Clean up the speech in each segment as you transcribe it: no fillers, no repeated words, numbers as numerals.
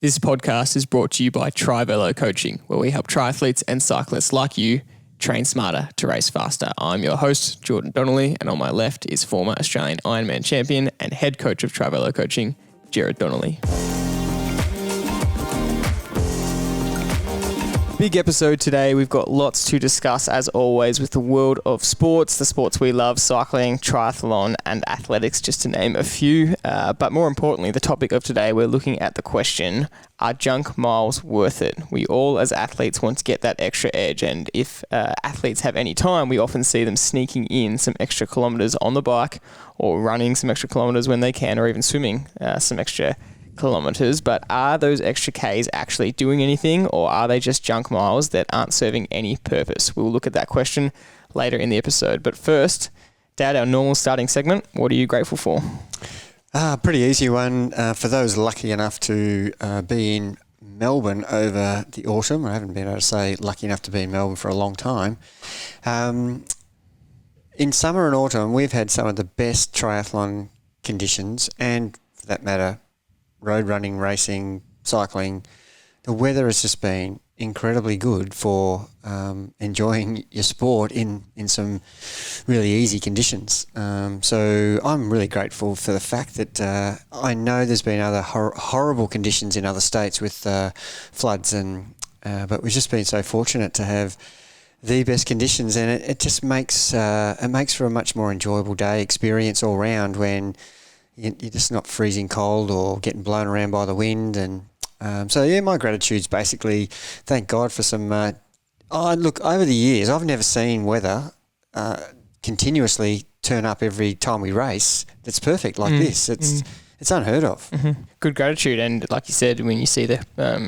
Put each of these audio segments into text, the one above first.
This podcast is brought to you by Triathlon Coaching, where we help triathletes and cyclists like you train smarter to race faster. I'm your host, Gerard Donnelly, and on my left is former Australian Ironman Champion and head coach of Triathlon Coaching, Gerard Donnelly. Big episode today. We've got lots to discuss, as always, with the world of sports, the sports we love, cycling, triathlon, and athletics, just to name a few. But more importantly, the topic of today, we're looking at the question, are junk miles worth it? We all, as athletes, want to get that extra edge. And if athletes have any time, we often see them sneaking in some extra kilometres on the bike or running some extra kilometres when they can, or even swimming some extra kilometres. But are those extra Ks actually doing anything, or are they just junk miles that aren't serving any purpose? We'll look at that question later in the episode. But first, Dad, our normal starting segment, what are you grateful for? Pretty easy one. For those lucky enough to be in Melbourne over the autumn, I haven't been able to say lucky enough to be in Melbourne for a long time. In summer and autumn, we've had some of the best triathlon conditions, and for that matter, road running, racing, cycling. The weather has just been incredibly good for enjoying your sport in some really easy conditions. So I'm really grateful for the fact that I know there's been other horrible conditions in other states with floods, but we've just been so fortunate to have the best conditions, and it just makes for a much more enjoyable day experience all round when you're just not freezing cold or getting blown around by the wind. And my gratitude's basically thank God for some... look, over the years, I've never seen weather continuously turn up every time we race that's perfect like this. It's unheard of. Mm-hmm. Good gratitude. And like you said, when you see the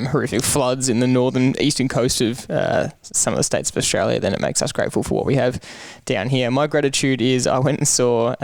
horrific floods in the northern eastern coast of some of the states of Australia, then it makes us grateful for what we have down here. My gratitude is I went and saw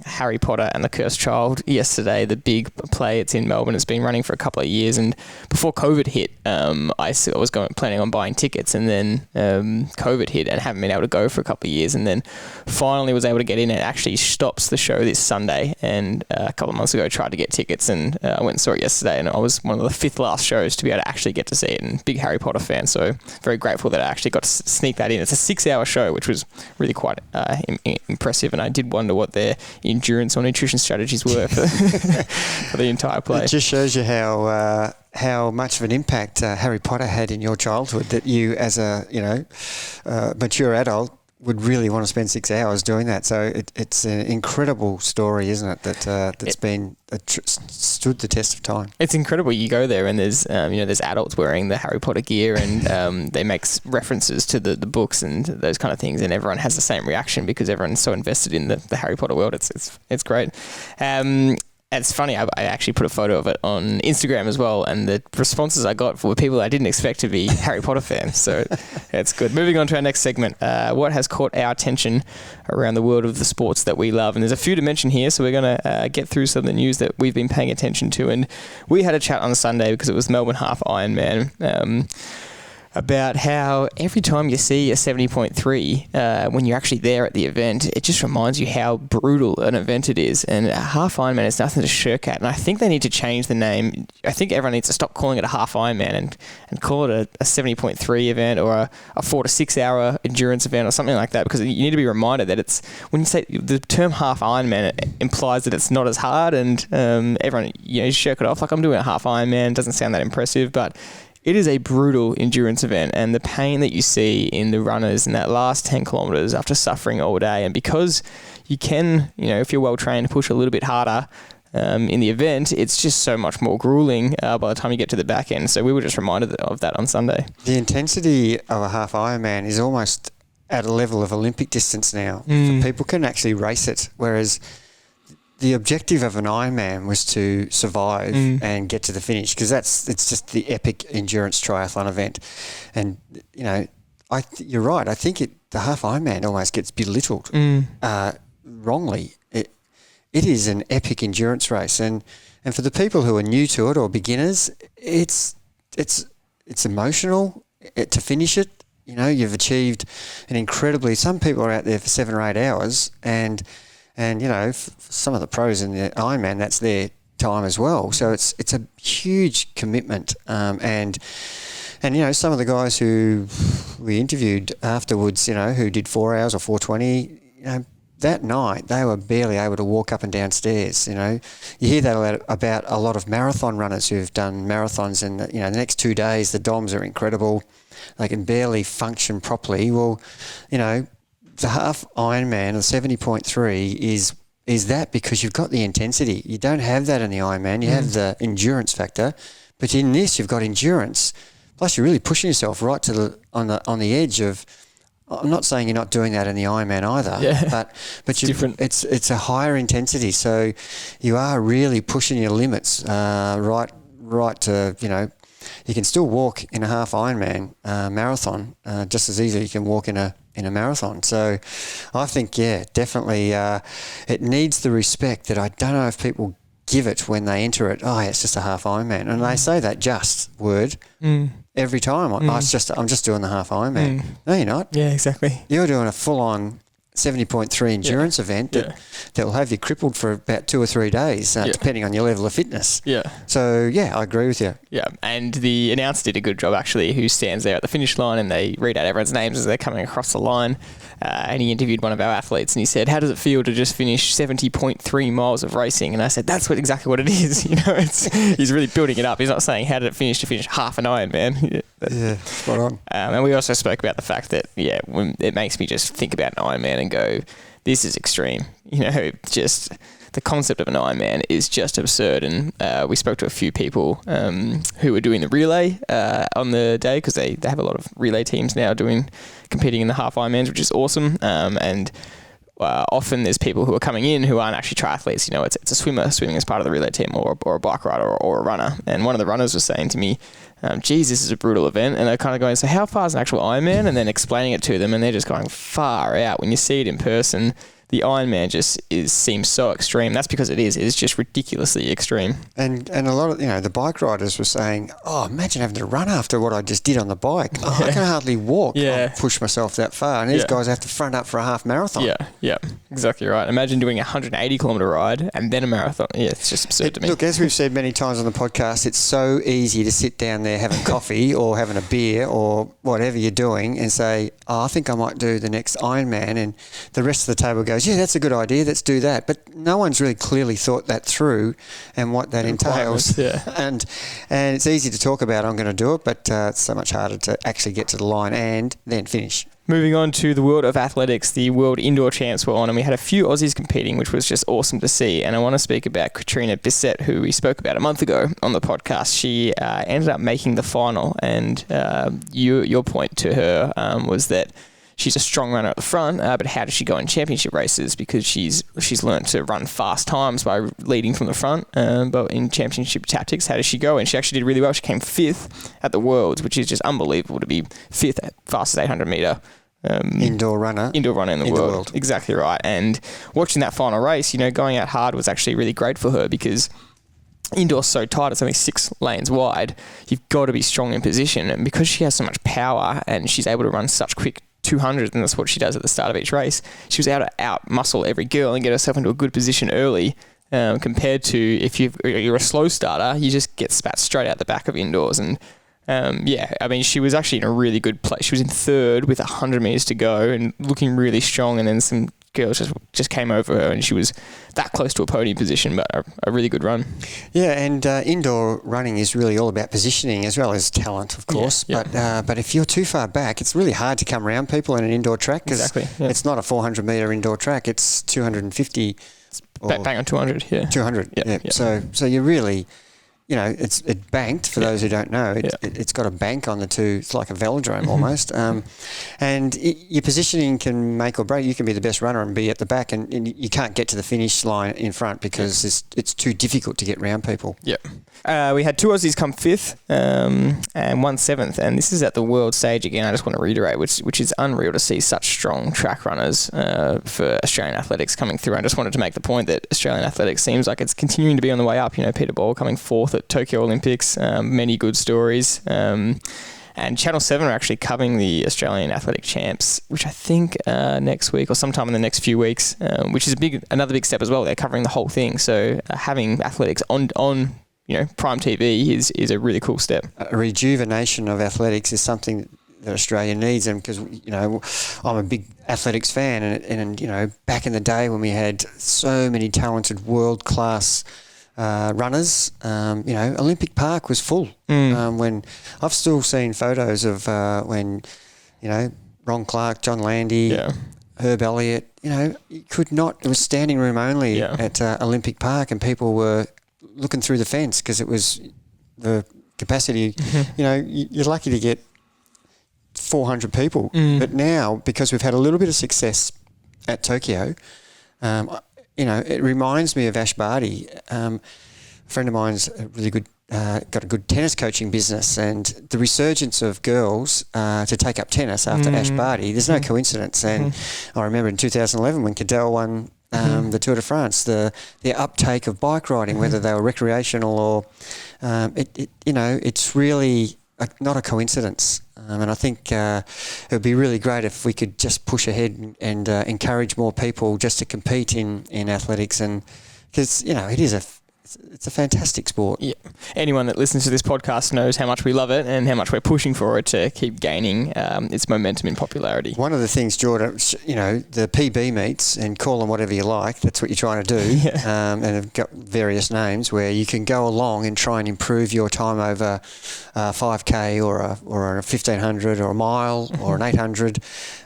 Harry Potter and the Cursed Child yesterday, the big play. It's in Melbourne. It's been running for a couple of years. And before COVID hit, I was planning on buying tickets, and then COVID hit and haven't been able to go for a couple of years, and then finally was able to get in. It actually stops the show this Sunday, and a couple of months ago tried to get tickets, and I went and saw it yesterday, and it was one of the fifth last shows to be able to actually get to see it, and big Harry Potter fan, so very grateful that I actually got to sneak that in. It's a 6-hour show, which was really quite impressive, and I did wonder what their endurance or nutrition strategies were for the entire play. It just shows you how much of an impact Harry Potter had in your childhood, that you as a mature adult would really want to spend 6 hours doing that. So it's an incredible story, isn't it? That's been stood the test of time. It's incredible. You go there and there's there's adults wearing the Harry Potter gear, and they make references to the books and those kind of things, and everyone has the same reaction because everyone's so invested in the Harry Potter world. It's great. It's funny, I actually put a photo of it on Instagram as well, and the responses I got were people I didn't expect to be Harry Potter fans, so it's good. Moving on to our next segment, what has caught our attention around the world of the sports that we love? And there's a few to mention here, so we're going to get through some of the news that we've been paying attention to. And we had a chat on Sunday because it was Melbourne Half Ironman, about how every time you see a 70.3, when you're actually there at the event, it just reminds you how brutal an event it is. And a half Ironman is nothing to shirk at. And I think they need to change the name. I think everyone needs to stop calling it a half Ironman and call it a 70.3 event, or a 4 to 6 hour endurance event or something like that, because you need to be reminded that it's, when you say the term half Ironman, it implies that it's not as hard, and everyone, shirk it off. Like, I'm doing a half Ironman, it doesn't sound that impressive, but it is a brutal endurance event, and the pain that you see in the runners in that last 10 kilometres after suffering all day. And because you can, if you're well trained, push a little bit harder in the event, it's just so much more grueling by the time you get to the back end. So we were just reminded of that on Sunday. The intensity of a half Ironman is almost at a level of Olympic distance now. People can actually race it, whereas the objective of an Ironman was to survive and get to the finish, because it's just the epic endurance triathlon event. And you're right. I think the half Ironman almost gets belittled wrongly. It is an epic endurance race, and for the people who are new to it or beginners, it's emotional to finish it. You've achieved an incredibly. Some people are out there for 7 or 8 hours, and for some of the pros in the Ironman, that's their time as well. So it's a huge commitment. And some of the guys who we interviewed afterwards, who did 4 hours or 4:20, that night they were barely able to walk up and down stairs. You hear that about a lot of marathon runners who've done marathons, and the next 2 days the DOMs are incredible. They can barely function properly. Well, the half Ironman, the 70.3 is that because you've got the intensity. You don't have that in the Ironman. You have the endurance factor, but in this you've got endurance. Plus, you're really pushing yourself right to on the edge of. I'm not saying you're not doing that in the Ironman either, but it's different. It's a higher intensity, so you are really pushing your limits right to You can still walk in a half Ironman marathon just as easily as you can walk in a marathon. So I think definitely it needs the respect that I don't know if people give it when they enter it. Oh, it's just a half Ironman, and they say that word every time. I'm just doing the half Ironman. No, you're not. Yeah, exactly. You're doing a full-on 70.3 endurance event that will have you crippled for about 2 or 3 days, depending on your level of fitness. Yeah. So I agree with you. Yeah, and the announcer did a good job actually, who stands there at the finish line and they read out everyone's names as they're coming across the line. And he interviewed one of our athletes and he said, "How does it feel to just finish 70.3 miles of racing?" And I said, "That's exactly what it is." He's really building it up. He's not saying how did it finish to finish half an Ironman. Yeah, spot on. And we also spoke about the fact that it makes me just think about an Ironman and go, this is extreme. Just the concept of an Ironman is just absurd. And we spoke to a few people who were doing the relay on the day, because they have a lot of relay teams now competing in the half Ironmans, which is awesome. And often there's people who are coming in who aren't actually triathletes. It's a swimmer swimming as part of the relay team, or a bike rider, or a runner. And one of the runners was saying to me, "Geez, this is a brutal event." And they're kind of going, "So how far is an actual Ironman?" And then explaining it to them, and they're just going far out. When you see it in person, the Ironman seems so extreme. That's because it is. It's just ridiculously extreme. And a lot of the bike riders were saying, "Oh, imagine having to run after what I just did on the bike. I can hardly walk. I push myself that far." And these guys have to front up for a half marathon. Yeah, exactly right. Imagine doing a 180-kilometre ride and then a marathon. Yeah, it's just absurd to me. Look, as we've said many times on the podcast, it's so easy to sit down there having coffee or having a beer or whatever you're doing and say, "Oh, I think I might do the next Ironman," and the rest of the table goes, "Yeah, that's a good idea. Let's do that." But no one's really clearly thought that through and what that entails. And it's easy to talk about, I'm going to do it, but it's so much harder to actually get to the line and then finish. Moving on to the world of athletics, the World Indoor Champs were on, and we had a few Aussies competing, which was just awesome to see. And I want to speak about Katrina Bissett, who we spoke about a month ago on the podcast. She ended up making the final, and your point to her was that she's a strong runner at the front, but how does she go in championship races? Because she's learned to run fast times by leading from the front. But in championship tactics, how does she go? And she actually did really well. She came 5th at the Worlds, which is just unbelievable to be 5th at fastest 800 metre. Indoor runner in the world. Exactly right. And watching that final race, going out hard was actually really great for her, because indoor's so tight, it's only 6 lanes wide. You've got to be strong in position. And because she has so much power and she's able to run such quick 200, and that's what she does at the start of each race, she was able to out-muscle every girl and get herself into a good position early, compared to if you're a slow starter, you just get spat straight out the back of indoors. And she was actually in a really good place. She was in 3rd with 100 metres to go and looking really strong, and then some girls just came over her and she was that close to a podium position, but a really good run. Yeah, and indoor running is really all about positioning as well as talent, of course. But if you're too far back, it's really hard to come around people in an indoor track, because it's not a 400 metre indoor track, it's 250. Bang on 200, 200, So you're really... it's banked, for those who don't know. It's got a bank on the two. It's like a velodrome almost. And your positioning can make or break. You can be the best runner and be at the back, and you can't get to the finish line in front because it's too difficult to get round people. We had 2 Aussies come 5th and 1 7th, and this is at the world stage again. I just want to reiterate, which is unreal to see such strong track runners for Australian athletics coming through. I just wanted to make the point that Australian athletics seems like it's continuing to be on the way up. Peter Ball coming 4th at Tokyo Olympics, many good stories. And Channel 7 are actually covering the Australian Athletic Champs, which I think next week or sometime in the next few weeks, which is another big step as well. They're covering the whole thing. So having athletics on prime TV is a really cool step. A rejuvenation of athletics is something that Australia needs, and because I'm a big athletics fan, and back in the day when we had so many talented world class runners, Olympic Park was full. When I've still seen photos of when Ron Clark, John Landy, Herb Elliott, you could not. It was standing room only at Olympic Park, and people were looking through the fence because it was the capacity. You're lucky to get 400 people. But now, because we've had a little bit of success at Tokyo, it reminds me of Ash Barty. A friend of mine's really good, got a good tennis coaching business, and the resurgence of girls to take up tennis after Ash Barty, there's no coincidence. And I remember in 2011 when Cadell won the Tour de France, the uptake of bike riding, whether they were recreational or, it's really not a coincidence. And I think it would be really great if we could just push ahead and encourage more people just to compete in athletics, and because it's a fantastic sport. Yeah. Anyone that listens to this podcast knows how much we love it and how much we're pushing for it to keep gaining its momentum in popularity. One of the things, Jordan, the PB meets, and call them whatever you like, that's what you're trying to do, and have got various names where you can go along and try and improve your time over 5K or a 1,500 or a mile or an 800,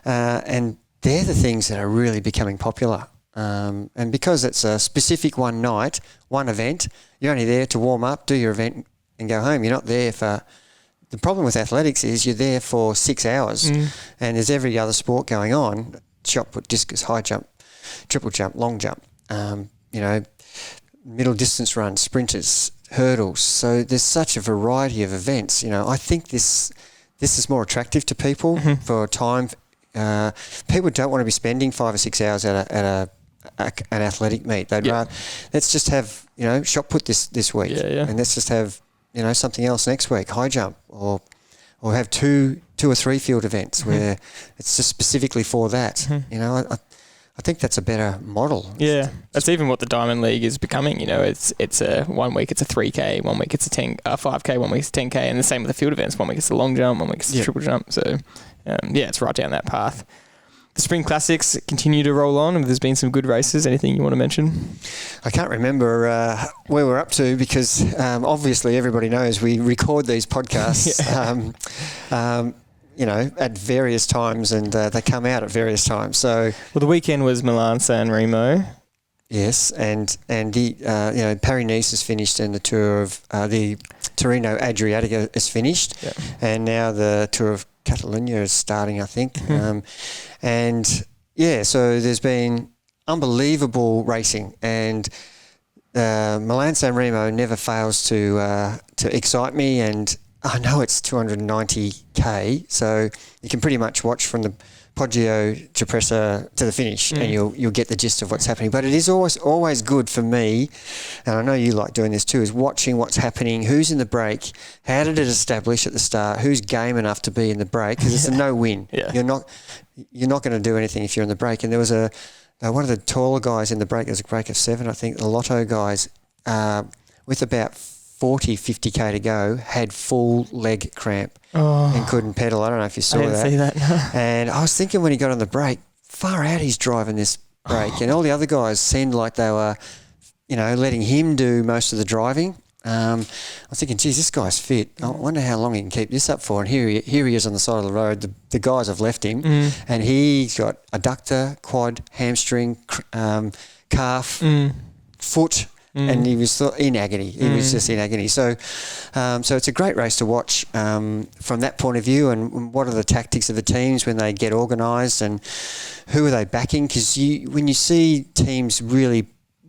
and they're the things that are really becoming popular. And because it's a specific one night, one event, you're only there to warm up, do your event and go home. You're not there for... The problem with athletics is you're there for 6 hours, and there's every other sport going on: shot put, discus, high jump, triple jump, long jump, middle distance runs, sprinters, hurdles. So there's such a variety of events. I think this is more attractive to people for time. People don't want to be spending 5 or 6 hours at an athletic meet. They'd rather, let's just have shot put this week, and let's just have something else next week, high jump, or have two or three field events where it's just specifically for that. I think that's a better model. Yeah, that's even what the Diamond League is becoming. It's a 1 week it's a 3K, 1 week it's a 5K, 1 week it's a 10K, and the same with the field events. 1 week it's a long jump, 1 week it's a triple jump. So it's right down that path. The Spring Classics continue to roll on. There's been some good races. Anything you want to mention? I can't remember where we're up to because obviously everybody knows we record these podcasts, at various times, and they come out at various times. So, the weekend was Milan-San Remo. Yes, and Paris-Nice is finished, and the Tour of the Torino Adriatica is finished, and now the Tour of Catalonia is starting, I think. So there's been unbelievable racing, and Milan-San Remo never fails to excite me, and I know it's 290k, so you can pretty much watch from the Poggio Cipressa to the finish, and you'll get the gist of what's happening. But it is always good for me, and I know you like doing this too, is watching what's happening, who's in the break, how did it establish at the start, who's game enough to be in the break, because it's a no-win. You're not going to do anything if you're in the break. And there was one of the taller guys in the break. There was a break of 7, I think. The Lotto guys, with about 50k to go, had full leg cramp and couldn't pedal. I don't know if you saw that. I didn't see that. No. And I was thinking when he got on the brake, far out he's driving this brake, and all the other guys seemed like they were, letting him do most of the driving. I was thinking, geez, this guy's fit. I wonder how long he can keep this up for. And here he is on the side of the road. The guys have left him, and he's got adductor, quad, hamstring, calf, foot. And he was in agony. He was just in agony. So it's a great race to watch from that point of view. And what are the tactics of the teams when they get organised, and who are they backing? Because when you see teams really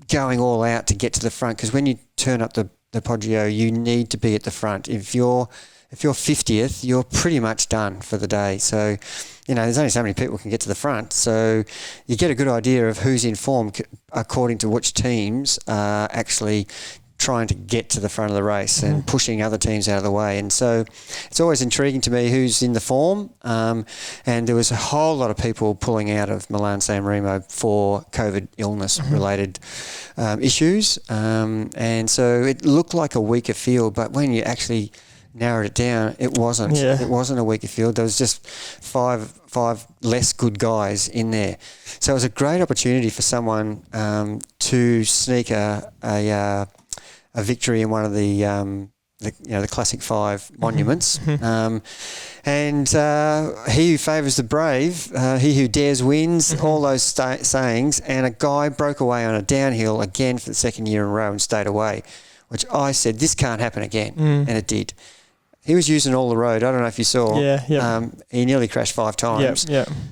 going all out to get to the front, because when you turn up the Poggio, you need to be at the front. If you're 50th, you're pretty much done for the day. So, there's only so many people can get to the front. So you get a good idea of who's in form according to which teams are actually trying to get to the front of the race and pushing other teams out of the way. And so it's always intriguing to me who's in the form. And there was a whole lot of people pulling out of Milan-San Remo for COVID illness-related issues. And so it looked like a weaker field, but when you actually narrowed it down, it wasn't. Yeah. It wasn't a weaker field. There was just five less good guys in there. So it was a great opportunity for someone to sneak a victory in one of the classic 5 monuments. And he who favours the brave, he who dares wins, all those sayings. And a guy broke away on a downhill again for the second year in a row and stayed away, which I said, this can't happen again. And it did. He was using all the road. I don't know if you saw. He nearly crashed 5 times.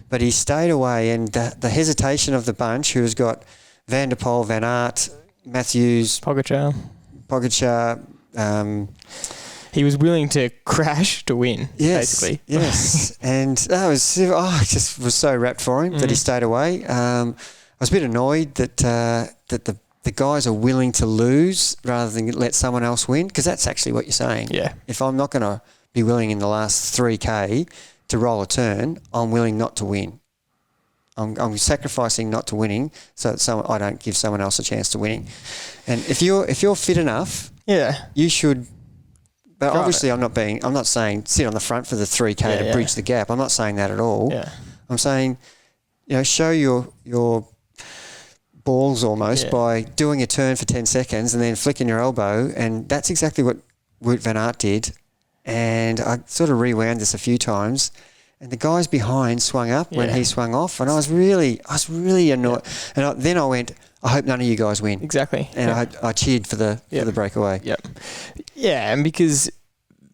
But he stayed away, and the hesitation of the bunch, who has got Van der Poel, Van Aert, Matthews, Pogačar. He was willing to crash to win, basically. Yes. And I just was so rapt for him that he stayed away. I was a bit annoyed that the guys are willing to lose rather than let someone else win, because that's actually what you're saying. Yeah. If I'm not going to be willing in the last 3K to roll a turn, I'm willing not to win. I'm sacrificing not to winning so that I don't give someone else a chance to winning. And if you're fit enough, you should. But obviously, I'm not saying sit on the front for the 3K to bridge the gap. I'm not saying that at all. Yeah. I'm saying, show your balls almost by doing a turn for 10 seconds and then flicking your elbow, and that's exactly what Wout van Aert did. And I sort of rewound this a few times. And the guys behind swung up when he swung off, and I was really annoyed. And then I went, I hope none of you guys win. Exactly. And I cheered for the breakaway. Yeah, and because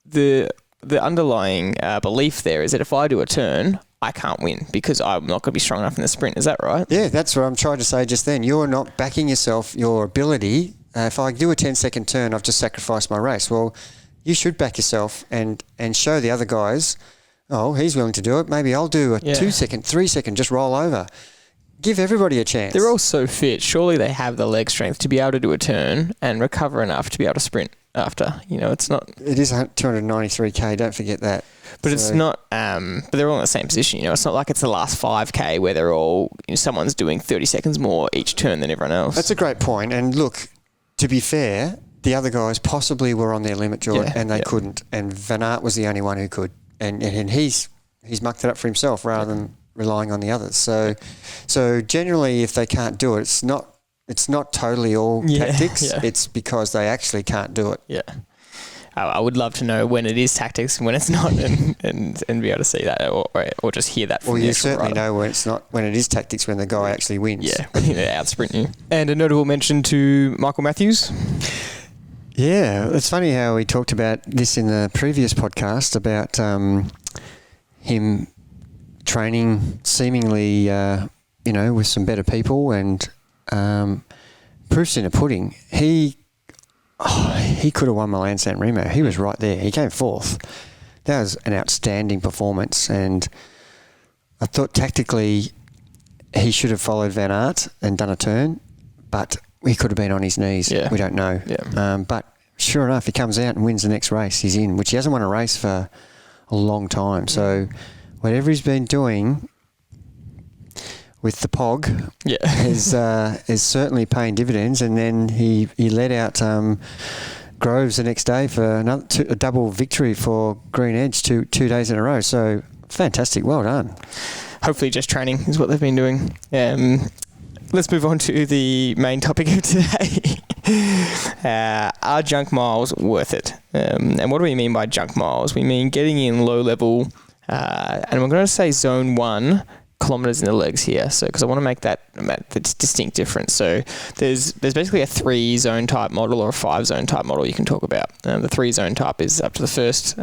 the underlying belief there is that if I do a turn, I can't win because I'm not going to be strong enough in the sprint. Is that right? Yeah, that's what I'm trying to say just then. You're not backing yourself, your ability. If I do a 10-second turn, I've just sacrificed my race. Well, you should back yourself and show the other guys, oh, he's willing to do it. Maybe I'll do a 2-second, 3-second, just roll over. Give everybody a chance. They're all so fit. Surely they have the leg strength to be able to do a turn and recover enough to be able to sprint after. It's not... It is 293K, don't forget that. But it's not... but they're all in the same position, It's not like it's the last 5K where they're all... someone's doing 30 seconds more each turn than everyone else. That's a great point. And look, to be fair, the other guys possibly were on their limit, Jordan, and they couldn't. And Van Aert was the only one who could. And he's mucked it up for himself rather than relying on the others. So generally, if they can't do it, it's not totally all tactics. Yeah. It's because they actually can't do it. Yeah. I would love to know when it is tactics and when it's not, and be able to see that or just hear that from the actual rider. Know when it is tactics when the guy actually wins. Yeah, when they out-sprint you. And a notable mention to Michael Matthews. Yeah, it's funny how we talked about this in the previous podcast about him training seemingly, with some better people, and proof's in the pudding. He could have won Milan-San Remo. He was right there. He came 4th. That was an outstanding performance, and I thought tactically he should have followed Van Aert and done a turn, but he could have been on his knees. Yeah. We don't know. Yeah. But sure enough, he comes out and wins the next race. He's in, which he hasn't won a race for a long time. So whatever he's been doing with the POG is certainly paying dividends. And then he led out Groves the next day for a double victory for Green Edge 2 days in a row. So fantastic. Well done. Hopefully just training is what they've been doing. Let's move on to the main topic of today. Are junk miles worth it? And what do we mean by junk miles? We mean getting in low level, and I'm going to say zone 1 kilometers in the legs here. So, because I want to make that distinct difference. So there's basically a 3-zone type model or a 5-zone type model you can talk about. The 3-zone type is up to the first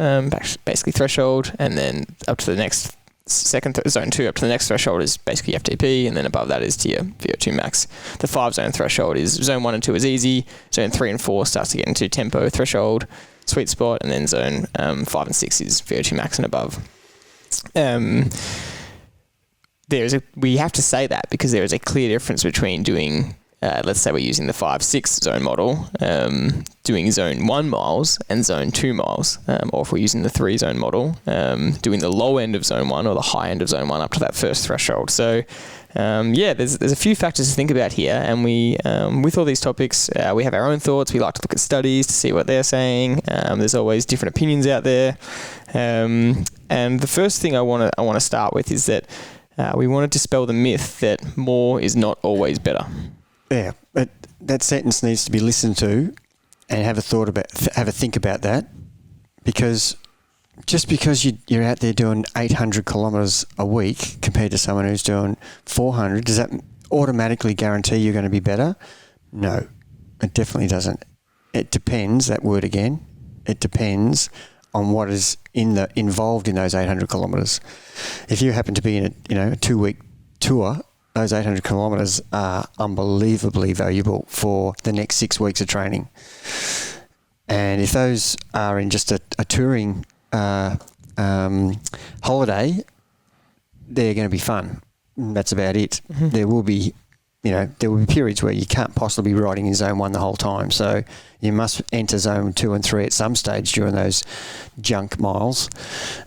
basically threshold, and then up to the next zone 2 up to the next threshold is basically FTP, and then above that is to your VO2 max. The 5-zone threshold is zone 1 and 2 is easy, zone 3 and 4 starts to get into tempo threshold, sweet spot, and then zone 5 and 6 is VO2 max and above. We have to say that because there is a clear difference between doing let's say we're using the 5-6 zone model, doing zone 1 miles and zone 2 miles, or if we're using the 3 zone model, doing the low end of zone 1 or the high end of zone 1 up to that first threshold. So there's a few factors to think about here, and we with all these topics, we have our own thoughts. We like to look at studies to see what they're saying. There's always different opinions out there, and the first thing I want to start with is that we want to dispel the myth that more is not always better. Yeah, but that sentence needs to be listened to and have a think about that, because just because you're out there doing 800 kilometres a week compared to someone who's doing 400, does that automatically guarantee you're going to be better? No, it definitely doesn't. It depends, that word again, it depends on what is involved in those 800 kilometres. If you happen to be in a 2-week tour, those 800 kilometres are unbelievably valuable for the next 6 weeks of training. And if those are in just a touring holiday, they're going to be fun. That's about it. Mm-hmm. There will be periods where you can't possibly be riding in zone 1 the whole time. So you must enter zone 2 and 3 at some stage during those junk miles.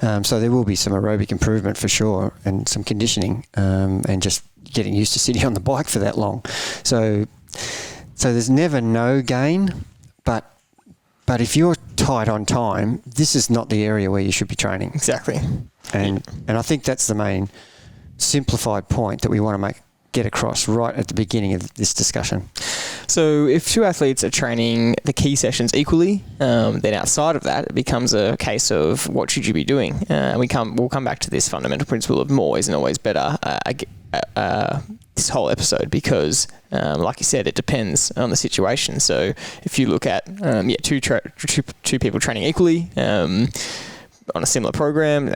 So there will be some aerobic improvement for sure, and some conditioning, and just getting used to sitting on the bike for that long. So there's never no gain, but if you're tight on time, this is not the area where you should be training. Exactly. And I think that's the main simplified point that we want to get across right at the beginning of this discussion. So if two athletes are training the key sessions equally, then outside of that, it becomes a case of what should you be doing? We'll come back to this fundamental principle of more isn't always better this whole episode, because like you said, it depends on the situation. So if you look at two people training equally on a similar program,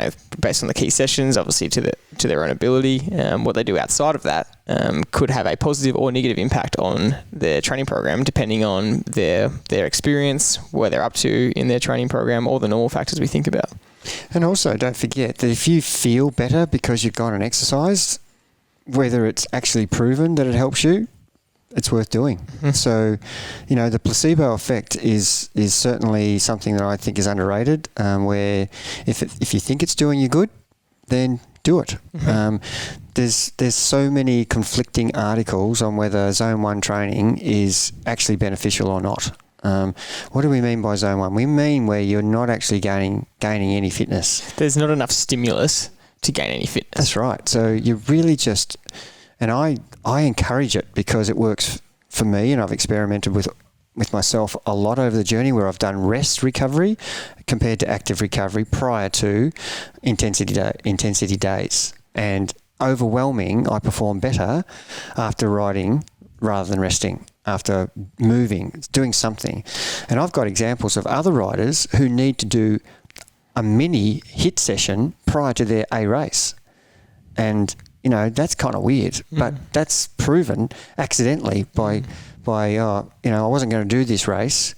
based on the key sessions, obviously to their own ability, what they do outside of that could have a positive or negative impact on their training program, depending on their experience, where they're up to in their training program, all the normal factors we think about. And also, don't forget that if you feel better because you've gone and exercised, whether it's actually proven that it helps you, it's worth doing. Mm-hmm. So, the placebo effect is certainly something that I think is underrated, where if you think it's doing you good, then do it. Mm-hmm. There's so many conflicting articles on whether zone 1 training is actually beneficial or not. What do we mean by zone 1? We mean where you're not actually gaining any fitness. There's not enough stimulus to gain any fitness. That's right. So you really just, and I encourage it because it works for me, and I've experimented with myself a lot over the journey, where I've done rest recovery compared to active recovery prior to intensity days. And overwhelming, I perform better after riding rather than resting, after moving, doing something. And I've got examples of other riders who need to do a mini HIIT session prior to their A race. And, that's kind of weird, but that's proven accidentally by I wasn't going to do this race.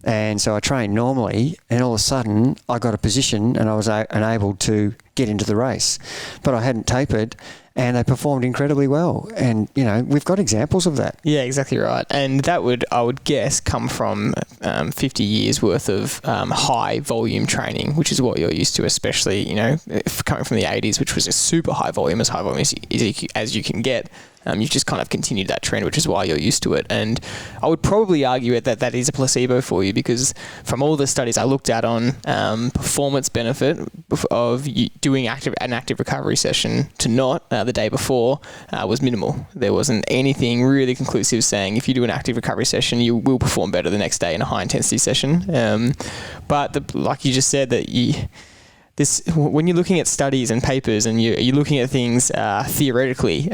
And so I trained normally, and all of a sudden I got a position and I was enabled to get into the race. But I hadn't tapered, and they performed incredibly well. And, we've got examples of that. Yeah, exactly right. And that I would guess, come from 50 years worth of high volume training, which is what you're used to, especially, coming from the 80s, which was a super high volume as you can get. You've just kind of continued that trend, which is why you're used to it. And I would probably argue that is a placebo for you, because from all the studies I looked at on performance benefit of doing an active recovery session to not the day before was minimal. There wasn't anything really conclusive saying if you do an active recovery session, you will perform better the next day in a high intensity session. But like you just said, that when you're looking at studies and papers and you're looking at things theoretically,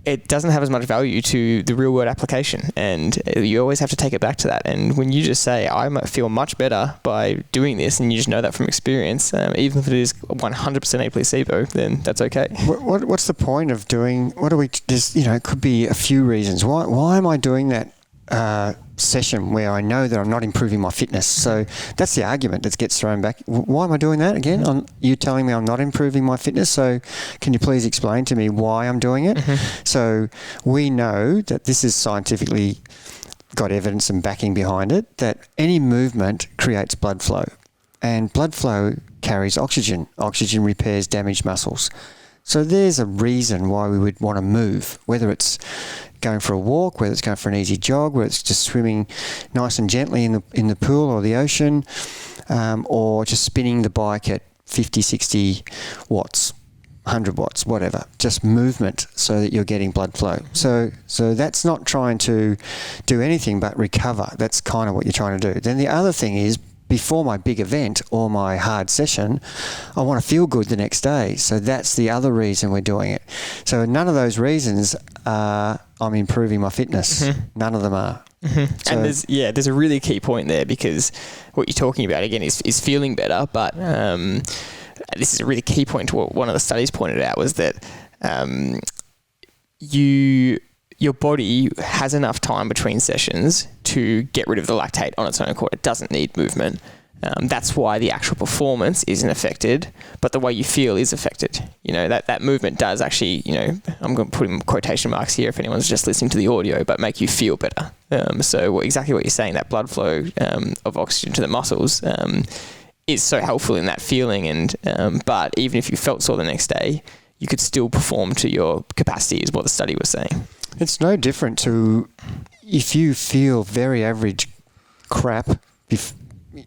it doesn't have as much value to the real world application, and you always have to take it back to that. And when you just say, I might feel much better by doing this, and you just know that from experience, even if it is 100% a placebo, then that's okay. What's the point of doing, it could be a few reasons. Why am I doing that session where I know that I'm not improving my fitness. So that's the argument that gets thrown back. Why am I doing that again? You telling me I'm not improving my fitness, so can you please explain to me why I'm doing it? So we know that this is scientifically got evidence and backing behind it, that any movement creates blood flow, and blood flow carries oxygen. Oxygen repairs damaged muscles. So there's a reason why we would want to move, whether it's going for a walk, whether it's going for an easy jog, whether it's just swimming nice and gently in the pool or the ocean, or just spinning the bike at 50, 60 watts, 100 watts, whatever. Just movement so that you're getting blood flow. So that's not trying to do anything but recover. That's kind of what you're trying to do. Then the other thing is, before my big event or my hard session, I want to feel good the next day. So that's the other reason we're doing it. So none of those reasons are I'm improving my fitness. None of them are. So, and there's a really key point there, because what you're talking about again is feeling better, but this is a really key point to what one of the studies pointed out, was that your body has enough time between sessions to get rid of the lactate on its own accord. It doesn't need movement. That's why the actual performance isn't affected, but the way you feel is affected. You know, that movement does actually, you know, I'm going to put in quotation marks here if anyone's just listening to the audio, but make you feel better. So exactly what you're saying, that blood flow of oxygen to the muscles is so helpful in that feeling. And but even if you felt sore the next day, you could still perform to your capacity, is what the study was saying. It's no different to if you feel very average crap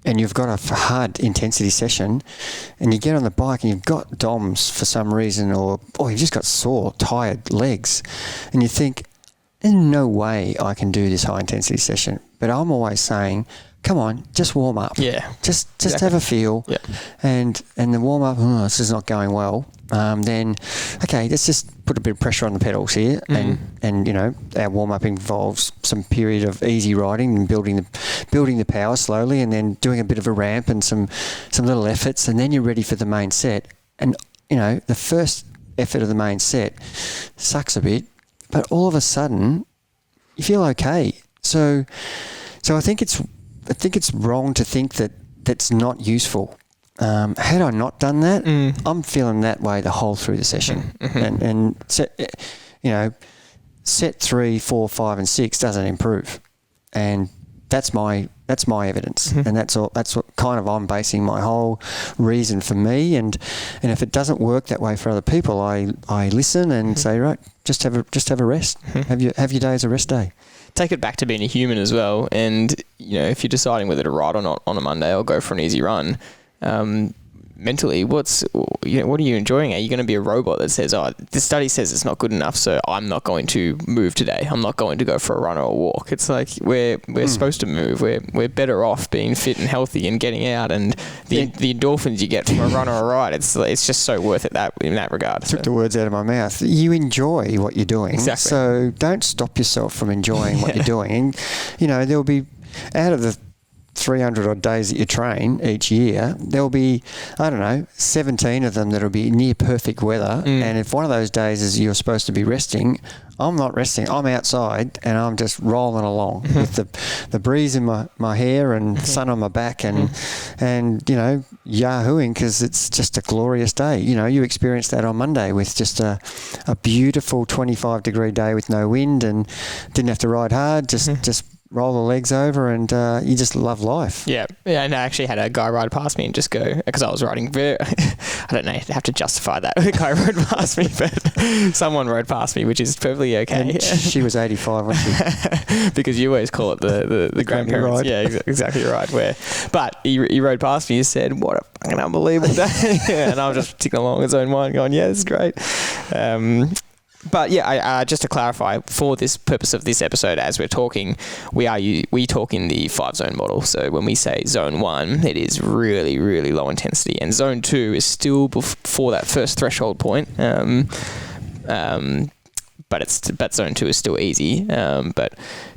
and you've got a hard intensity session and you get on the bike and you've got DOMs for some reason, or you've just got sore, tired legs, and you think, there's no way I can do this high intensity session. But I'm always saying, come on, just warm up. Yeah. Just exactly. Have a feel. Yeah. And the warm up, this is not going well. Then, okay, let's just put a bit of pressure on the pedals here, and you know, our warm up involves some period of easy riding and building the power slowly, and then doing a bit of a ramp and some little efforts, and then you're ready for the main set. And you know, the first effort of the main set sucks a bit, but all of a sudden you feel okay. So I think it's wrong to think that that's not useful. Had I not done that, I'm feeling that way the whole through the session. And set 3, 4, 5, and 6 doesn't improve, and that's my evidence, and that's all. That's what kind of I'm basing my whole reason for me. And if it doesn't work that way for other people, I listen and say, right, just have a rest. Have your day as a rest day. Take it back to being a human as well. And you know, if you're deciding whether to ride or not on a Monday or go for an easy run, mentally, what are you enjoying? Are you going to be a robot that says, the study says it's not good enough, so I'm not going to move today, I'm not going to go for a run or a walk? It's like we're supposed to move. We're better off being fit and healthy and getting out, and the endorphins you get from a run or a ride, it's just so worth it in that regard. Took the words out of my mouth. You enjoy what you're doing. Exactly. So don't stop yourself from enjoying what you're doing. And you know, there'll be, out of the 300 odd days that you train each year, there'll be, 17 of them that'll be near perfect weather. And if one of those days is you're supposed to be resting, I'm not resting. I'm outside and I'm just rolling along with the breeze in my hair and sun on my back and you know, yahooing, because it's just a glorious day. You know, you experienced that on Monday with just a beautiful 25 degree day with no wind, and didn't have to ride hard, just roll the legs over, and you just love life. Yeah, and I actually had a guy ride past me and just go, because I was riding I don't know, I have to justify that. A guy rode past me, but someone rode past me, which is perfectly okay. And she was 85, wasn't she? Because you always call it the grandparents. Ride. Yeah, exactly right. But he rode past me and said, what a fucking unbelievable day. And I was just ticking along his own mind going, yeah, this is great. But yeah, just to clarify, for this purpose of this episode, as we're talking, we talk in the 5-zone model. So when we say zone 1, it is really, really low intensity, and zone 2 is still before that first threshold point. But zone 2 is still easy. But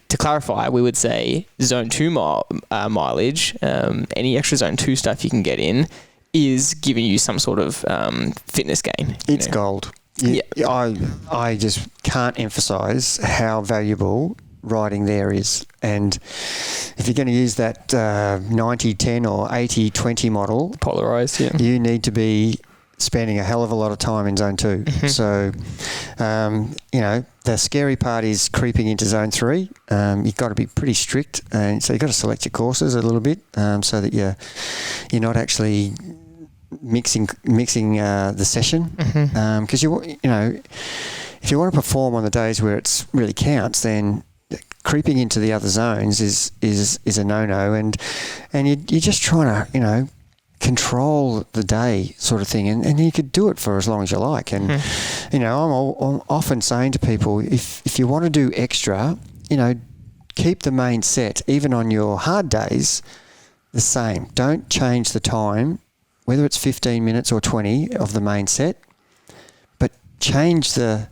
to clarify, we would say zone 2 mileage, any extra zone 2 stuff you can get in, is giving you some sort of fitness gain. It's gold. I just can't emphasize how valuable riding there is. And if you're going to use that 90-10 or 80-20 model, polarized, you need to be spending a hell of a lot of time in zone 2. So, the scary part is creeping into zone 3. You've got to be pretty strict, and so you've got to select your courses a little bit so that you're not actually mixing the session. Because if you want to perform on the days where it really counts, then creeping into the other zones is a no-no, and you're just trying to control the day sort of thing, and you could do it for as long as you like. And I'm often saying to people, if you want to do extra, keep the main set even on your hard days the same. Don't change the time, whether it's 15 minutes or 20 of the main set, but change the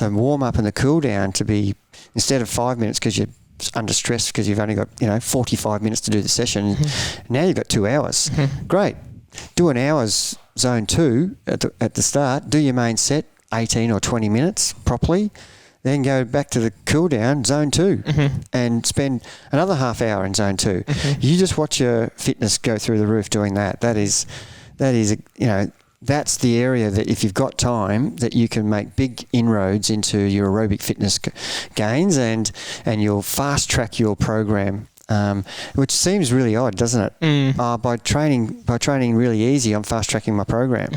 warm up and the cool down to be, instead of 5 minutes because you're under stress because you've only got 45 minutes to do the session, now you've got 2 hours. Great, do an hour's zone 2 at the start, do your main set 18 or 20 minutes properly, then go back to the cool down zone 2 and spend another half hour in zone 2. You just watch your fitness go through the roof doing that. That is that's the area that, if you've got time, that you can make big inroads into your aerobic fitness gains, and you'll fast track your program, which seems really odd, doesn't it? By training really easy, I'm fast tracking my program,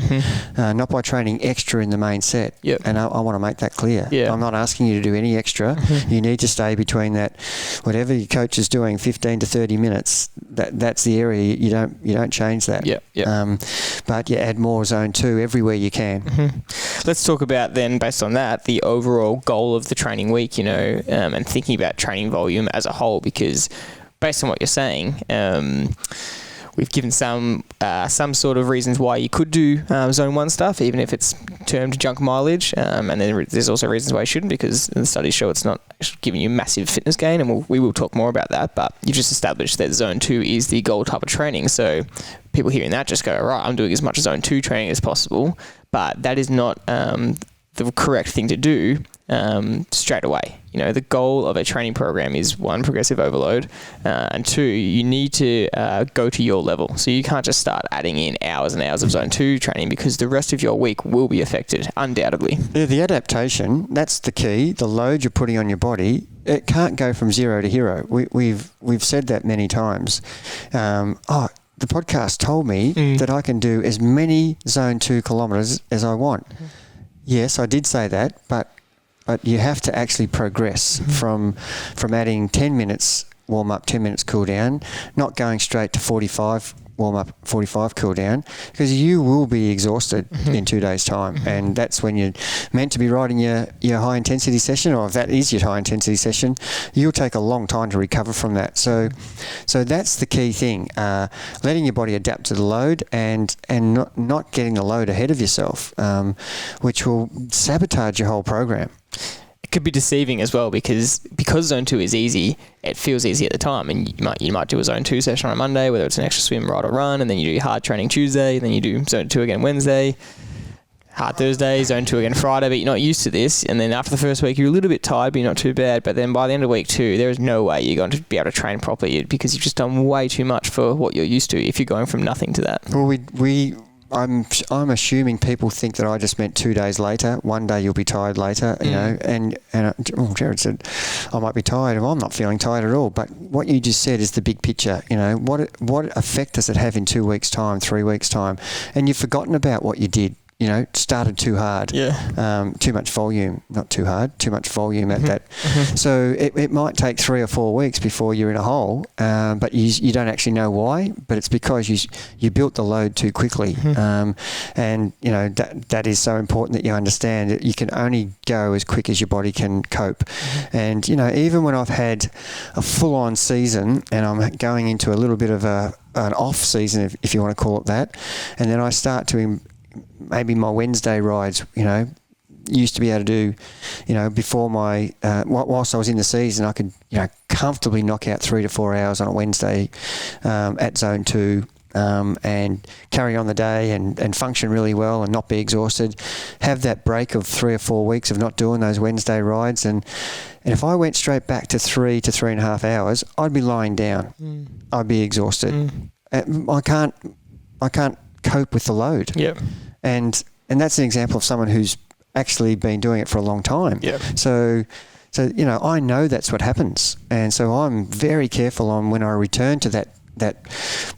not by training extra in the main set. And I want to make that clear. I'm not asking you to do any extra. You need to stay between that, whatever your coach is doing, 15 to 30 minutes. That's the area you don't change that. But you add more zone 2 everywhere you can. Let's talk about then, based on that, the overall goal of the training week, and thinking about training volume as a whole, because based on what you're saying, we've given some sort of reasons why you could do zone 1 stuff, even if it's termed junk mileage, and then there's also reasons why you shouldn't, because the studies show it's not giving you massive fitness gain, and we will talk more about that. But you've just established that zone 2 is the goal type of training, so people hearing that just go, right, I'm doing as much zone 2 training as possible, but that is not the correct thing to do straight away. The goal of a training program is 1, progressive overload, and 2, you need to go to your level. So you can't just start adding in hours and hours of zone 2 training, because the rest of your week will be affected, undoubtedly. The adaptation, that's the key. The load you're putting on your body, it can't go from 0 to hero. We've said that many times. The podcast told me that I can do as many zone 2 kilometres as I want. Yes, I did say that, but you have to actually progress from adding 10 minutes warm up, 10 minutes cool down, not going straight to 45 warm up, 45 cool down, because you will be exhausted in 2 days' time, and that's when you're meant to be riding your high intensity session, or if that is your high intensity session, you'll take a long time to recover from that. So that's the key thing, letting your body adapt to the load, and not getting the load ahead of yourself, which will sabotage your whole program. It could be deceiving as well, because zone 2 is easy, it feels easy at the time, and you might do a zone 2 session on a Monday, whether it's an extra swim, ride or run, and then you do your hard training Tuesday, and then you do zone 2 again Wednesday, hard Thursday, zone 2 again Friday, but you're not used to this, and then after the first week you're a little bit tired, but you're not too bad, but then by the end of week 2 there is no way you're going to be able to train properly, because you've just done way too much for what you're used to if you're going from nothing to that. Well, I'm assuming people think that I just meant 2 days later. One day you'll be tired later, and Gerard said I might be tired. Well, I'm not feeling tired at all. But what you just said is the big picture. What effect does it have in 2 weeks' time, 3 weeks' time? And you've forgotten about what you did. Started too hard. Too much volume. Not too hard. Too much volume at that. So it might take 3 or 4 weeks before you're in a hole, but you don't actually know why. But it's because you built the load too quickly. And that is so important that you understand that you can only go as quick as your body can cope. And even when I've had a full-on season and I'm going into a little bit of an off season, if you want to call it that, and then I start to maybe my Wednesday rides, used to be able to do, before my, whilst I was in the season, I could, comfortably knock out 3 to 4 hours on a Wednesday at zone 2. and carry on the day and function really well and not be exhausted. Have that break of 3 or 4 weeks of not doing those Wednesday rides. And if I went straight back to 3 to 3.5 hours, I'd be lying down. I'd be exhausted. I can't cope with the load. Yep. And that's an example of someone who's actually been doing it for a long time. Yep. So I know that's what happens. And so I'm very careful on when I return to that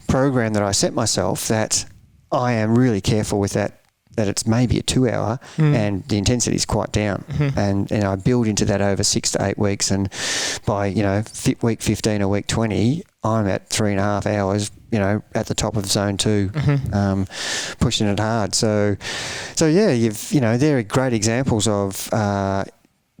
program that I set myself, that I am really careful with that it's maybe a 2 hour and the intensity is quite down. And I build into that over 6 to 8 weeks. And by, week 15 or week 20, I'm at 3.5 hours, at the top of zone 2, pushing it hard. So yeah, there are great examples of,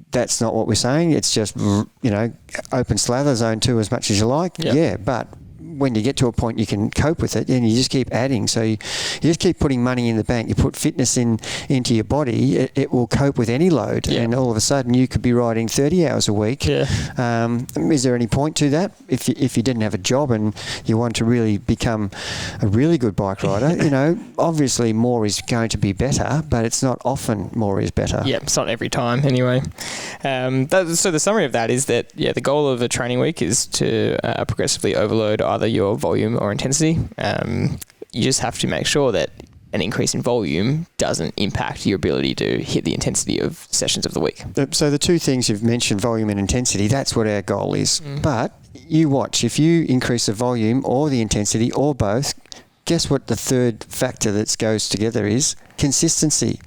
that's not what we're saying. It's just, open slather zone 2 as much as you like. Yep. Yeah. But when you get to a point you can cope with it, and you just keep adding. So you just keep putting money in the bank. You put fitness into your body, it will cope with any load. Yeah. And all of a sudden you could be riding 30 hours a week. Yeah. Is there any point to that? If you didn't have a job and you want to really become a really good bike rider, obviously more is going to be better, but it's not often more is better. Yeah, it's not every time anyway. So the summary of that is that, the goal of a training week is to progressively overload either your volume or intensity. You just have to make sure that an increase in volume doesn't impact your ability to hit the intensity of sessions of the week. So the two things you've mentioned, volume and intensity, that's what our goal is. But you watch, if you increase the volume or the intensity or both, guess what the third factor that goes together is? Consistency.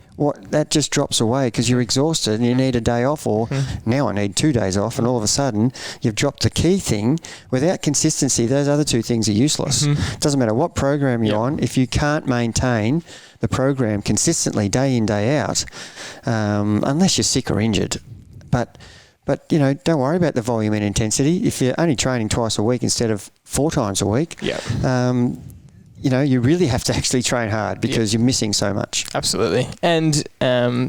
That just drops away because you're exhausted and you need a day off, or now I need 2 days off, and all of a sudden you've dropped the key thing. Without consistency, those other two things are useless. It doesn't matter what program you're on, if you can't maintain the program consistently day in, day out, unless you're sick or injured. But don't worry about the volume and intensity. If you're only training twice a week instead of 4 times a week, you really have to actually train hard because you're missing so much. Absolutely. And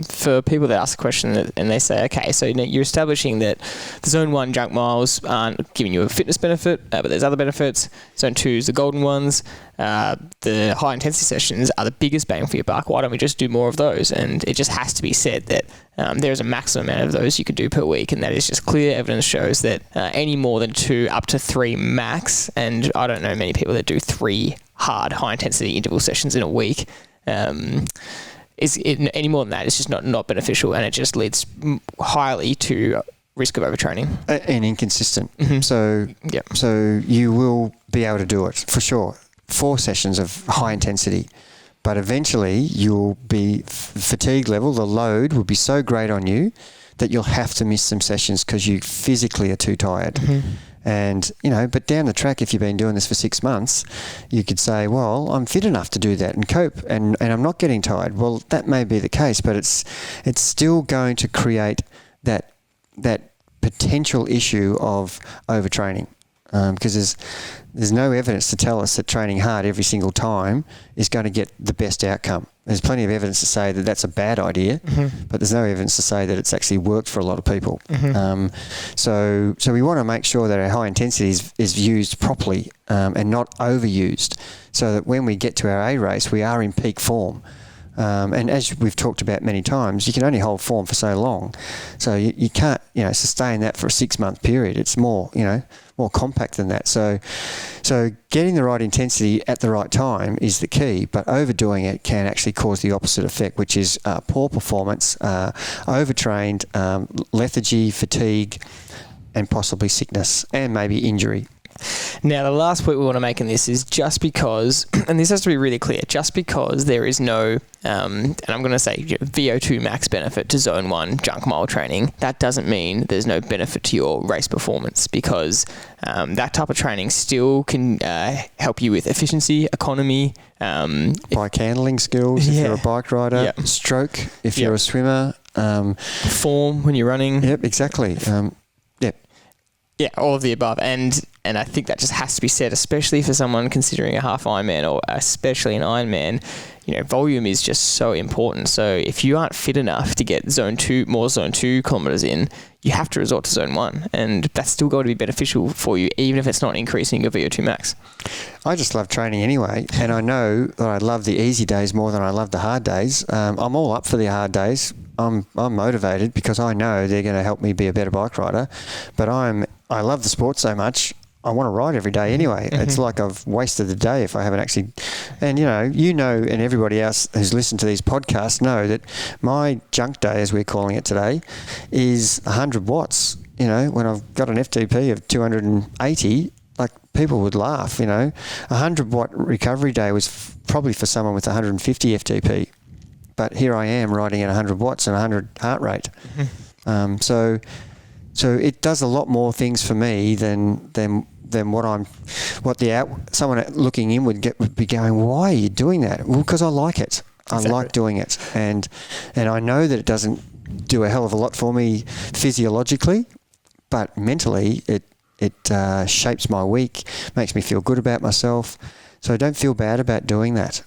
for people that ask the question and they say, okay, so you're establishing that the Zone 1 junk miles aren't giving you a fitness benefit, but there's other benefits. Zone 2 is the golden ones. The high intensity sessions are the biggest bang for your buck. Why don't we just do more of those? And it just has to be said that there is a maximum amount of those you can do per week, and that is just clear evidence shows that any more than 2 up to 3 max, and I don't know many people that do 3 hard high intensity interval sessions in a week, any more than that, it's just not beneficial, and it just leads highly to risk of overtraining and inconsistent. So you will be able to do it for sure. 4 sessions of high intensity, but eventually you'll be fatigue level, the load will be so great on you that you'll have to miss some sessions because you physically are too tired. And, but down the track, if you've been doing this for 6 months, you could say, well, I'm fit enough to do that and cope, and I'm not getting tired. Well, that may be the case, but it's still going to create that potential issue of overtraining, because there's no evidence to tell us that training hard every single time is going to get the best outcome. There's plenty of evidence to say that that's a bad idea, but there's no evidence to say that it's actually worked for a lot of people. So we want to make sure that our high intensity is used properly and not overused, so that when we get to our A race, we are in peak form. And as we've talked about many times, you can only hold form for so long. So you can't, sustain that for a 6-month period. It's more compact than that. So getting the right intensity at the right time is the key, but overdoing it can actually cause the opposite effect, which is poor performance, overtrained, lethargy, fatigue, and possibly sickness, and maybe injury. Now, the last point we want to make in this is just because, and this has to be really clear, just because there is no, and I'm going to say VO2 max benefit to Zone 1 junk mile training, that doesn't mean there's no benefit to your race performance, because that type of training still can help you with efficiency, economy. Bike handling skills if you're a bike rider, stroke if you're a swimmer. Form when you're running. Yep, exactly. Yeah, all of the above. And I think that just has to be said, especially for someone considering a half Ironman, or especially an Ironman. volume is just so important. So if you aren't fit enough to get zone 2 kilometers in, you have to resort to zone 1, and that's still going to be beneficial for you, even if it's not increasing your VO2 max. I just love training anyway, and I know that I love the easy days more than I love the hard days. I'm all up for the hard days. I'm motivated because I know they're going to help me be a better bike rider, but I love the sport so much. I want to ride every day anyway. Mm-hmm. It's like I've wasted the day if I haven't actually. And and everybody else who's listened to these podcasts know that my junk day, as we're calling it today, is 100 watts. When I've got an FTP of 280, like people would laugh. A 100 watt recovery day was probably for someone with 150 FTP, but here I am riding at 100 watts and 100 heart rate. Mm-hmm. So it does a lot more things for me than someone looking in would be going, why are you doing that? Well, because I like it. Exactly. I like doing it, and I know that it doesn't do a hell of a lot for me physiologically, but mentally it shapes my week, makes me feel good about myself. So I don't feel bad about doing that.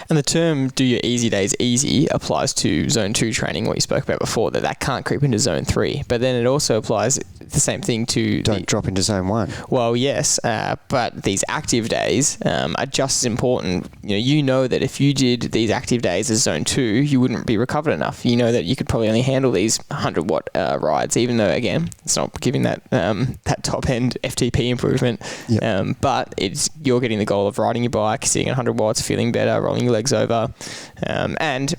And the term "do your easy days easy" applies to zone 2 training, what you spoke about before, that can't creep into zone 3. But then it also applies the same thing to... Don't drop into zone 1. Well, yes, but these active days are just as important. You know that if you did these active days as zone 2, you wouldn't be recovered enough. You know that you could probably only handle these 100 watt rides, even though, again, it's not giving that top end FTP improvement. Yep. But you're getting the goal of riding your bike, sitting at 100 watts, feeling better, rolling your legs over, and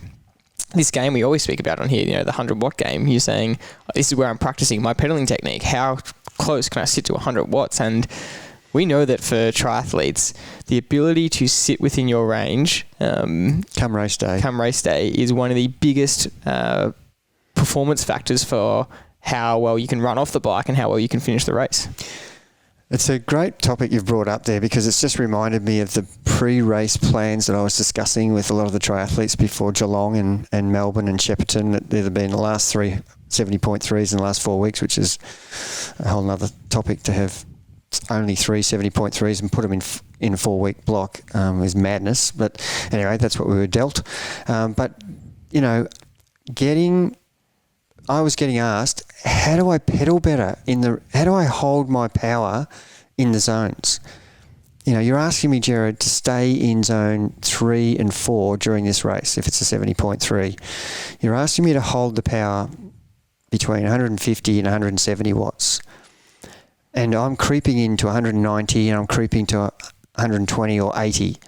this game we always speak about on here, the 100 watt game, you're saying, this is where I'm practicing my pedaling technique. How close can I sit to 100 watts? And we know that for triathletes, the ability to sit within your range come race day is one of the biggest performance factors for how well you can run off the bike and how well you can finish the race. It's a great topic you've brought up there, because it's just reminded me of the pre-race plans that I was discussing with a lot of the triathletes before Geelong and Melbourne and Shepparton. There have been the last 3 70.3s in the last 4 weeks, which is a whole nother topic. To have only 3 70.3s and put them in a 4-week block is madness. But anyway, that's what we were dealt. I was getting asked, how do I pedal better how do I hold my power in the zones? You're asking me, Gerard, to stay in zone 3 and 4 during this race, if it's a 70.3. You're asking me to hold the power between 150 and 170 watts. And I'm creeping into 190 and I'm creeping to 120 or 80.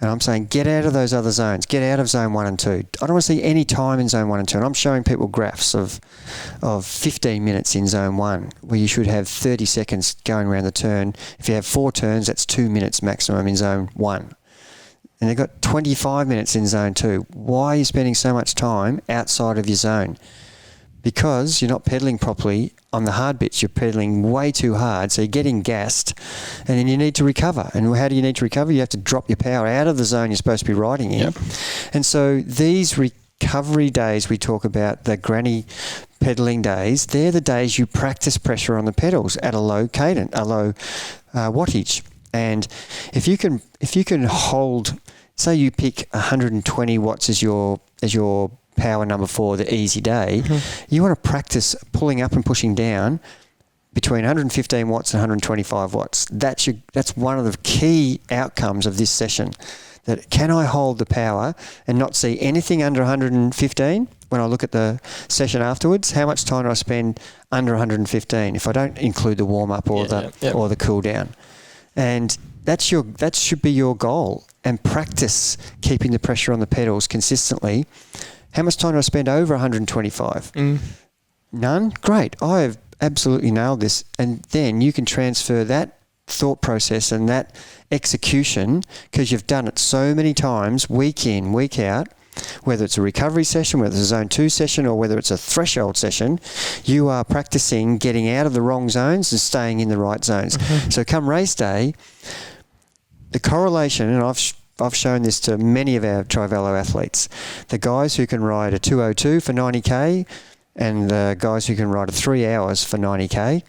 And I'm saying, get out of those other zones. Get out of zone 1 and 2. I don't want to see any time in zone 1 and 2. And I'm showing people graphs of 15 minutes in zone 1, where you should have 30 seconds going around the turn. If you have 4 turns, that's 2 minutes maximum in zone 1. And they've got 25 minutes in zone 2. Why are you spending so much time outside of your zone? Because you're not pedaling properly on the hard bits. You're pedaling way too hard, so you're getting gassed, and then you need to recover. And how do you need to recover? You have to drop your power out of the zone you're supposed to be riding in. Yep. And so these recovery days we talk about, the granny pedaling days, they're the days you practice pressure on the pedals at a low cadence, a low wattage. And if you can hold, say you pick 120 watts as your power number 4, the easy day, you want to practice pulling up and pushing down between 115 watts and 125 watts. That's one of the key outcomes of this session. That can I hold the power and not see anything under 115 when I look at the session afterwards? How much time do I spend under 115 if I don't include the warm up or the cool down? And that should be your goal. And practice keeping the pressure on the pedals consistently. How much time do I spend over 125? None? Great. I have absolutely nailed this. And then you can transfer that thought process and that execution, because you've done it so many times, week in, week out, whether it's a recovery session, whether it's a zone 2 session, or whether it's a threshold session, you are practicing getting out of the wrong zones and staying in the right zones. So come race day, the correlation, and I've shown this to many of our Trivello athletes, the guys who can ride a 2:02 for 90k and the guys who can ride a 3 hours for 90k,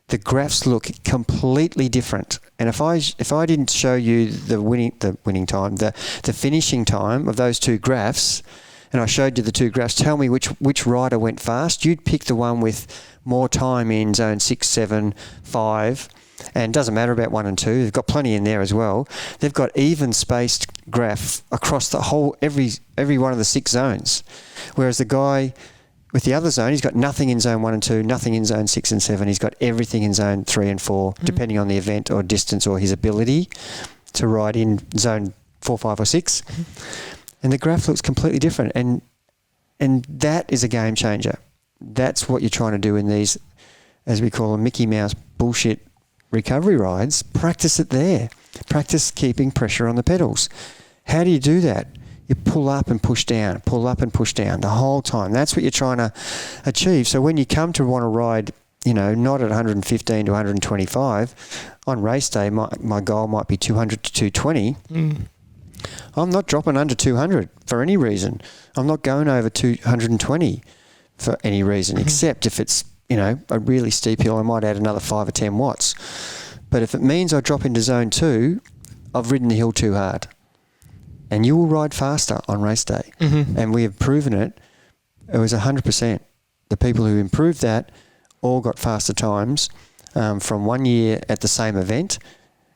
the graphs look completely different. And if I didn't show you the winning time, the finishing time of those two graphs, and I showed you the two graphs, tell me which rider went fast, you'd pick the one with more time in zone 6, 7, 5, and it doesn't matter about 1 and 2. They've got plenty in there as well. They've got even spaced graph across the whole, every one of the 6 zones. Whereas the guy with the other zone, he's got nothing in zone 1 and 2, nothing in zone 6 and 7. He's got everything in zone 3 and 4, depending on the event or distance or his ability to ride in zone 4, 5 or 6. And the graph looks completely different. And that is a game changer. That's what you're trying to do in these, as we call them, Mickey Mouse bullshit recovery rides. Practice it there. Practice keeping pressure on the pedals. How do you do that? You pull up and push down the whole time. That's what you're trying to achieve. So when you come to want to ride, not at 115 to 125, on race day, my goal might be 200 to 220. I'm not dropping under 200 for any reason. I'm not going over 220 for any reason, except if it's, a really steep hill, I might add another 5 or 10 watts. But if it means I drop into zone 2, I've ridden the hill too hard. And you will ride faster on race day. And we have proven it. It was 100%. The people who improved that all got faster times from 1 year at the same event.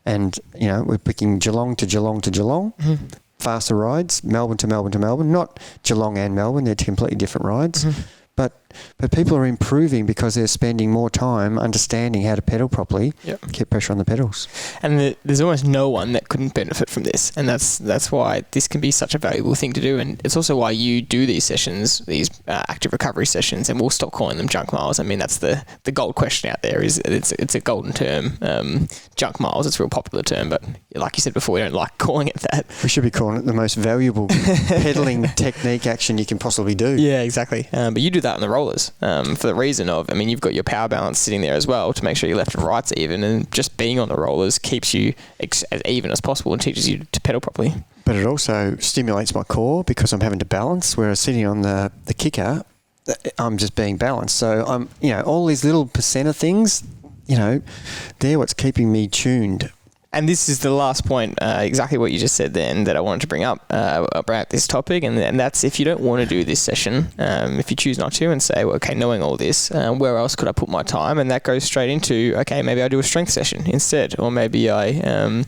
And, we're picking Geelong to Geelong to Geelong. Faster rides, Melbourne to Melbourne to Melbourne. Not Geelong and Melbourne. They're completely different rides. But people are improving because they're spending more time understanding how to pedal properly, keep pressure on the pedals. And there's almost no one that couldn't benefit from this. And that's why this can be such a valuable thing to do. And it's also why you do these sessions, these active recovery sessions, and we'll stop calling them junk miles. I mean, that's the gold question out there. Is it's a golden term. Junk miles, it's a real popular term, but like you said before, we don't like calling it that. We should be calling it the most valuable pedaling technique action you can possibly do. Yeah, exactly. But you do that on the rollers for the reason of, you've got your power balance sitting there as well to make sure your left and right's even, and just being on the rollers keeps you as even as possible and teaches you to pedal properly. But it also stimulates my core because I'm having to balance, whereas sitting on the kicker, I'm just being balanced. So I'm, all these little percent of things, they're what's keeping me tuned. And this is the last point, exactly what you just said then, that I wanted to bring up about this topic, and that's if you don't want to do this session, if you choose not to and say, well, okay, knowing all this, where else could I put my time? And that goes straight into, okay, maybe I do a strength session instead, or maybe I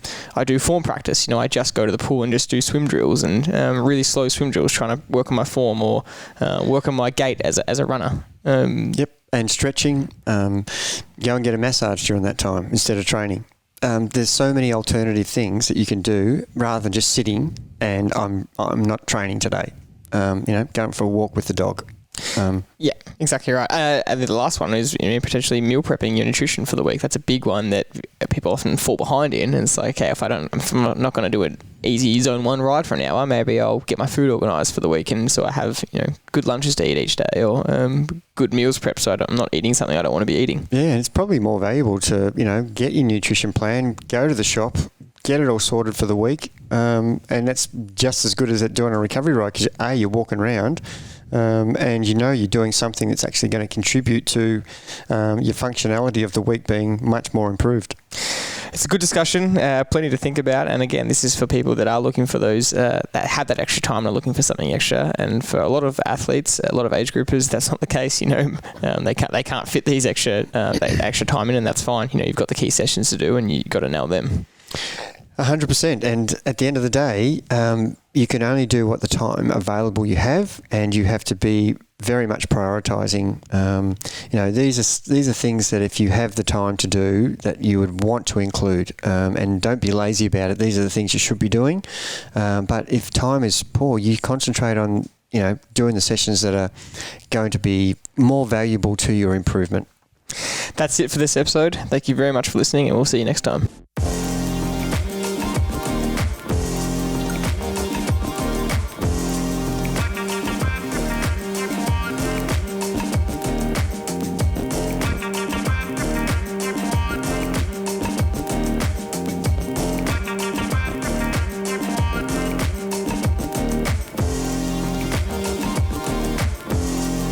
do form practice. I just go to the pool and just do swim drills and really slow swim drills, trying to work on my form or work on my gait as a runner. Yep, and stretching, go and get a massage during that time instead of training. There's so many alternative things that you can do rather than just sitting and I'm not training today. Going for a walk with the dog. Yeah, exactly right. And the last one is potentially meal prepping your nutrition for the week. That's a big one that people often fall behind in. And it's like, okay, if I'm not going to do an easy zone 1 ride for an hour, maybe I'll get my food organised for the week, and so I have good lunches to eat each day, or good meals prepped, so I'm not eating something I don't want to be eating. Yeah, and it's probably more valuable to get your nutrition plan, go to the shop, get it all sorted for the week, and that's just as good as doing a recovery ride because you're walking around. And you're doing something that's actually going to contribute to your functionality of the week being much more improved. It's a good discussion, plenty to think about. And again, this is for people that are looking for those, that have that extra time, they're looking for something extra. And for a lot of athletes, a lot of age groupers, that's not the case. They can't fit these extra time in, and that's fine. You've got the key sessions to do and you've got to nail them. 100%. And at the end of the day, you can only do what the time available you have, and you have to be very much prioritising. These are things that if you have the time to do, that you would want to include, and don't be lazy about it. These are the things you should be doing. But if time is poor, you concentrate on doing the sessions that are going to be more valuable to your improvement. That's it for this episode. Thank you very much for listening, and we'll see you next time.